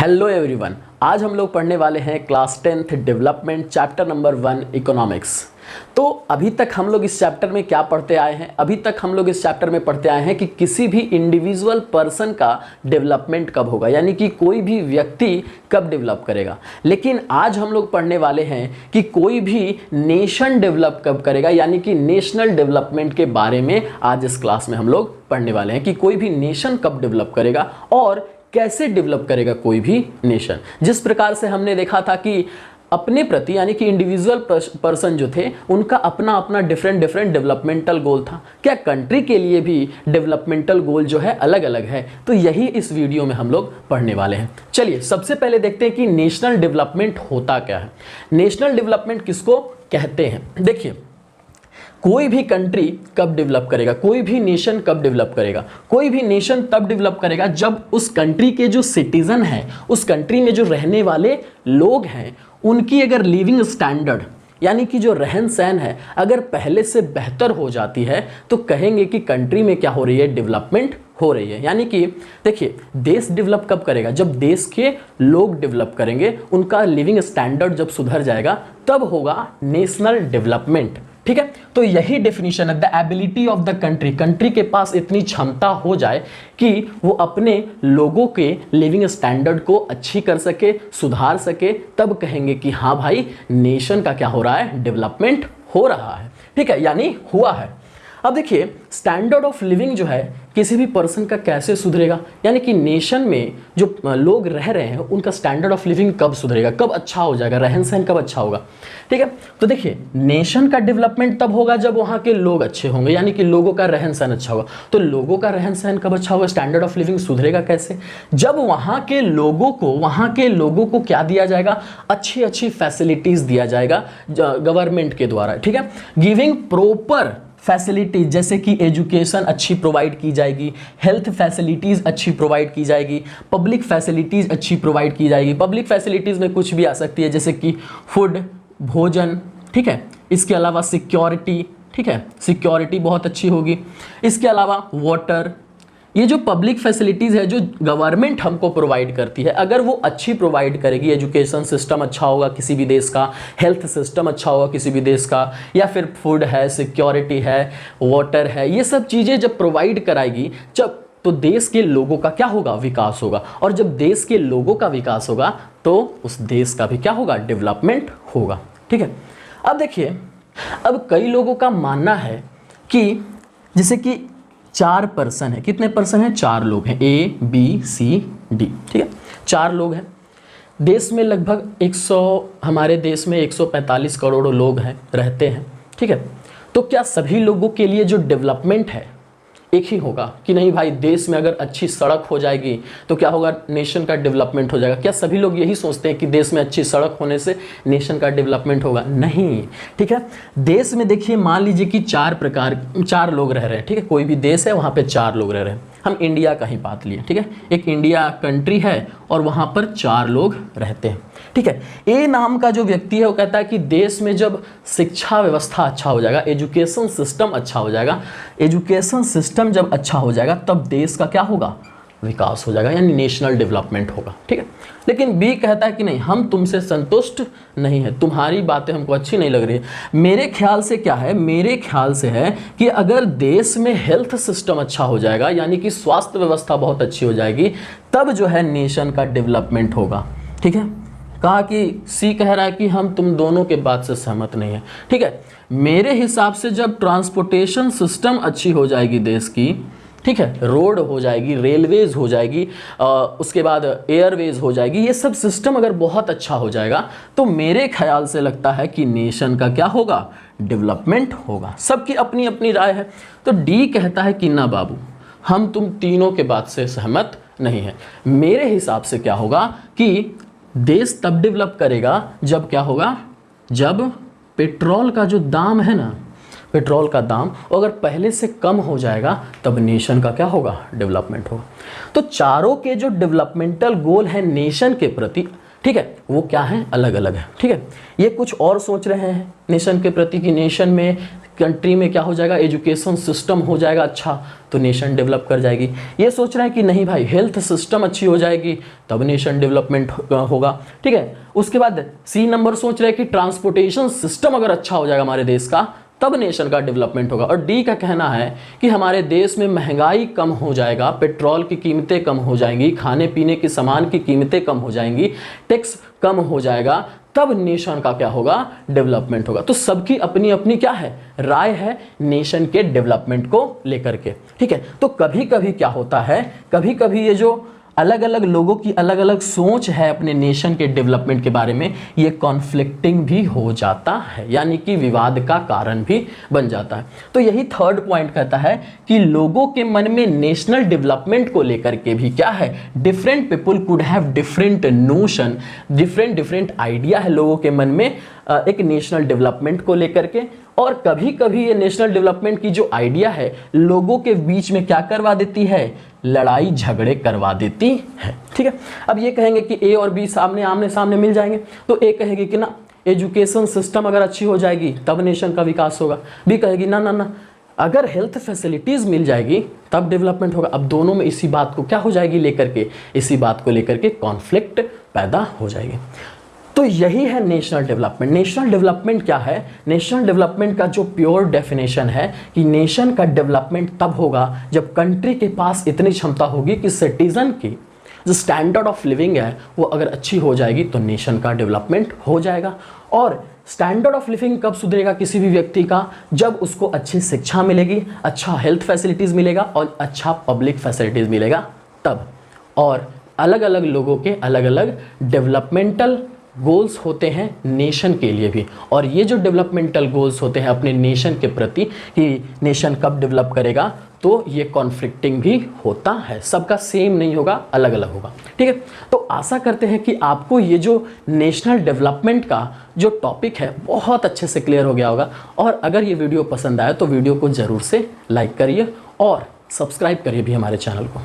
Hello everyone, आज हम लोग पढ़ने वाले हैं class 10th development chapter number 1 economics. तो अभी तक हम लोग इस चैप्टर में क्या पढ़ते आए हैं? अभी तक हम लोग इस चैप्टर में पढ़ते आए हैं कि किसी भी इंडिविजुअल पर्सन का डेवलपमेंट कब होगा, यानी कि कोई भी व्यक्ति कब डेवलप करेगा। लेकिन आज हम लोग पढ़ने वाले हैं कि कोई भी नेशन डेवलप कब करेगा, यानी कि नेशनल डेवलपमेंट के बारे में आज इस क्लास में हम लोग पढ़ने वाले हैं कि कोई भी नेशन कब डेवलप करेगा और कैसे डेवलप करेगा कोई भी नेशन। जिस प्रकार से हमने देखा था कि अपने प्रति यानी कि इंडिविजुअल पर्सन जो थे उनका अपना अपना डिफरेंट डेवलपमेंटल गोल था, क्या कंट्री के लिए भी डेवलपमेंटल गोल जो है अलग अलग है? तो यही इस वीडियो में हम लोग पढ़ने वाले हैं। चलिए सबसे पहले देखते हैं कि नेशनल डेवलपमेंट होता क्या है, नेशनल डेवलपमेंट किसको कहते हैं। देखिए, कोई भी कंट्री कब डेवलप करेगा, कोई भी नेशन कब डेवलप करेगा? कोई भी नेशन तब डेवलप करेगा जब उस कंट्री के जो सिटीजन हैं, उस कंट्री में जो रहने वाले लोग हैं, उनकी अगर लिविंग स्टैंडर्ड यानी कि जो रहन सहन है अगर पहले से बेहतर हो जाती है तो कहेंगे कि कंट्री में क्या हो रही है, डेवलपमेंट हो रही है। यानी कि देखिए, देश डेवलप कब करेगा? जब देश के लोग डेवलप करेंगे, उनका लिविंग स्टैंडर्ड जब सुधर जाएगा तब होगा नेशनल डेवलपमेंट। ठीक है, तो यही डेफिनेशन है, the ability of the country. Country के पास इतनी क्षमता हो जाए कि वो अपने लोगों के लिविंग स्टैंडर्ड को अच्छी कर सके, सुधार सके, तब कहेंगे कि हाँ भाई नेशन का क्या हो रहा है, डेवलपमेंट हो रहा है। ठीक है, यानी हुआ है। अब देखिए, स्टैंडर्ड ऑफ लिविंग जो है किसी भी पर्सन का कैसे सुधरेगा, यानी कि नेशन में जो लोग रह रहे हैं उनका स्टैंडर्ड ऑफ लिविंग कब सुधरेगा, कब अच्छा हो जाएगा, रहन सहन कब अच्छा होगा। ठीक है, तो देखिए, नेशन का डेवलपमेंट तब होगा जब वहाँ के लोग अच्छे होंगे, यानी कि लोगों का रहन सहन अच्छा होगा। तो लोगों का रहन सहन कब अच्छा होगा, स्टैंडर्ड ऑफ लिविंग सुधरेगा कैसे? जब वहाँ के लोगों को क्या दिया जाएगा, अच्छी अच्छी फैसिलिटीज दिया जाएगा गवर्नमेंट के द्वारा। ठीक है, गिविंग प्रॉपर फैसिलिटीज, जैसे कि एजुकेशन अच्छी प्रोवाइड की जाएगी, हेल्थ फैसिलिटीज़ अच्छी प्रोवाइड की जाएगी, पब्लिक फैसिलिटीज़ अच्छी प्रोवाइड की जाएगी। पब्लिक फैसिलिटीज़ में कुछ भी आ सकती है, जैसे कि फूड, भोजन। ठीक है, इसके अलावा सिक्योरिटी। ठीक है, सिक्योरिटी बहुत अच्छी होगी। इसके अलावा वाटर, ये जो पब्लिक फैसिलिटीज़ है जो गवर्नमेंट हमको प्रोवाइड करती है, अगर वो अच्छी प्रोवाइड करेगी, एजुकेशन सिस्टम अच्छा होगा किसी भी देश का, हेल्थ सिस्टम अच्छा होगा किसी भी देश का, या फिर फूड है, सिक्योरिटी है, वाटर है, ये सब चीज़ें जब प्रोवाइड कराएगी जब, तो देश के लोगों का क्या होगा, विकास होगा। और जब देश के लोगों का विकास होगा तो उस देश का भी क्या होगा, डेवलपमेंट होगा। ठीक है, अब देखिए, अब कई लोगों का मानना है कि जैसे कि 4 पर्सन है, कितने पर्सन हैं, 4 लोग हैं, A B C D। ठीक है, 4 लोग हैं। देश में लगभग 100, हमारे देश में 145 करोड़ लोग हैं, रहते हैं। ठीक है, तो क्या सभी लोगों के लिए जो डेवलपमेंट है एक ही होगा कि नहीं भाई, देश में अगर अच्छी सड़क हो जाएगी तो क्या होगा, नेशन का डेवलपमेंट हो जाएगा? क्या सभी लोग यही सोचते हैं कि देश में अच्छी सड़क होने से नेशन का डेवलपमेंट होगा? नहीं। ठीक है, देश में देखिए, मान लीजिए कि 4 लोग रह रहे हैं। ठीक है, कोई भी देश है वहाँ पे 4 लोग रह रहे हैं। हम इंडिया का ही बात लिए। ठीक है, एक इंडिया कंट्री है और वहाँ पर 4 लोग रहते हैं। ठीक है, ए नाम का जो व्यक्ति है वो कहता है कि देश में जब शिक्षा व्यवस्था अच्छा हो जाएगा, एजुकेशन सिस्टम अच्छा हो जाएगा, एजुकेशन सिस्टम जब अच्छा हो जाएगा तब देश का क्या होगा, विकास हो जाएगा, यानी नेशनल डेवलपमेंट होगा। ठीक है, लेकिन बी कहता है कि नहीं, हम तुमसे संतुष्ट नहीं है, तुम्हारी बातें हमको अच्छी नहीं लग रही है। मेरे ख्याल से क्या है, मेरे ख्याल से है कि अगर देश में हेल्थ सिस्टम अच्छा हो जाएगा, यानी कि स्वास्थ्य व्यवस्था बहुत अच्छी हो जाएगी, तब जो है नेशन का डेवलपमेंट होगा। ठीक है, कहा कि सी कह रहा है कि हम तुम दोनों के बात से सहमत नहीं है। ठीक है, मेरे हिसाब से जब ट्रांसपोर्टेशन सिस्टम अच्छी हो जाएगी देश की, ठीक है, रोड हो जाएगी, रेलवेज हो जाएगी, उसके बाद एयरवेज हो जाएगी, ये सब सिस्टम अगर बहुत अच्छा हो जाएगा तो मेरे ख्याल से लगता है कि नेशन का क्या होगा, डेवलपमेंट होगा। सबकी अपनी अपनी राय है। तो डी कहता है कि ना बाबू, हम तुम तीनों के बात से सहमत नहीं है। मेरे हिसाब से क्या होगा कि देश तब डेवलप करेगा जब क्या होगा, जब पेट्रोल का जो दाम है ना, पेट्रोल का दाम अगर पहले से कम हो जाएगा तब नेशन का क्या होगा, डेवलपमेंट होगा। तो चारों के जो डेवलपमेंटल गोल हैं नेशन के प्रति, ठीक है, वो क्या है, अलग अलग है। ठीक है, ये कुछ और सोच रहे हैं नेशन के प्रति कि नेशन में कंट्री में क्या हो जाएगा, एजुकेशन सिस्टम हो जाएगा अच्छा तो नेशन डेवलप कर जाएगी। ये सोच रहा है कि नहीं भाई हेल्थ सिस्टम अच्छी हो जाएगी तब नेशन डेवलपमेंट होगा, ठीक है। उसके बाद सी नंबर सोच रहे हैं कि ट्रांसपोर्टेशन सिस्टम अगर अच्छा हो जाएगा हमारे देश का तब नेशन का डेवलपमेंट होगा। और डी का कहना है कि हमारे देश में महंगाई कम हो जाएगा, पेट्रोल की कीमतें कम हो जाएंगी, खाने पीने के सामान की कीमतें कम हो जाएंगी, टैक्स कम हो जाएगा, तब नेशन का क्या होगा, डेवलपमेंट होगा। तो सबकी अपनी अपनी क्या है, राय है नेशन के डेवलपमेंट को लेकर के, ठीक है। तो कभी कभी क्या होता है, कभी कभी ये जो अलग अलग लोगों की अलग अलग सोच है अपने नेशन के डेवलपमेंट के बारे में, ये कॉन्फ्लिक्टिंग भी हो जाता है, यानी कि विवाद का कारण भी बन जाता है। तो यही थर्ड पॉइंट कहता है कि लोगों के मन में नेशनल डेवलपमेंट को लेकर के भी क्या है, different people could have different notion, different idea है लोगों के मन में एक नेशनल डेवलपमेंट को लेकर के। और कभी कभी ये नेशनल डेवलपमेंट की जो आइडिया है लोगों के बीच में क्या करवा देती है, लड़ाई झगड़े करवा देती है, ठीक है। अब ये कहेंगे कि ए और बी आमने सामने मिल जाएंगे, तो ए कहेगी कि ना एजुकेशन सिस्टम अगर अच्छी हो जाएगी तब नेशन का विकास होगा, बी कहेगी ना ना ना अगर हेल्थ फैसिलिटीज मिल जाएगी तब डेवलपमेंट होगा। अब दोनों में इसी बात को क्या हो जाएगी लेकर के, इसी बात को लेकर के कॉन्फ्लिक्ट पैदा हो जाएगी। तो यही है नेशनल डेवलपमेंट। नेशनल डेवलपमेंट क्या है, नेशनल डेवलपमेंट का जो प्योर डेफिनेशन है कि नेशन का डेवलपमेंट तब होगा जब कंट्री के पास इतनी क्षमता होगी कि सिटीजन की जो स्टैंडर्ड ऑफ लिविंग है वो अगर अच्छी हो जाएगी तो नेशन का डेवलपमेंट हो जाएगा। और स्टैंडर्ड ऑफ लिविंग कब सुधरेगा किसी भी व्यक्ति का, जब उसको अच्छी शिक्षा मिलेगी, अच्छा हेल्थ फैसिलिटीज़ मिलेगा और अच्छा पब्लिक फैसिलिटीज़ मिलेगा तब। और अलग अलग लोगों के अलग अलग डेवलपमेंटल गोल्स होते हैं नेशन के लिए भी, और ये जो डेवलपमेंटल गोल्स होते हैं अपने नेशन के प्रति कि नेशन कब डेवलप करेगा, तो ये कॉन्फ्लिक्टिंग भी होता है, सबका सेम नहीं होगा, अलग अलग होगा, ठीक है। तो आशा करते हैं कि आपको ये जो नेशनल डेवलपमेंट का जो टॉपिक है बहुत अच्छे से क्लियर हो गया होगा। और अगर ये वीडियो पसंद आया तो वीडियो को ज़रूर से लाइक करिए और सब्सक्राइब करिए भी हमारे चैनल को।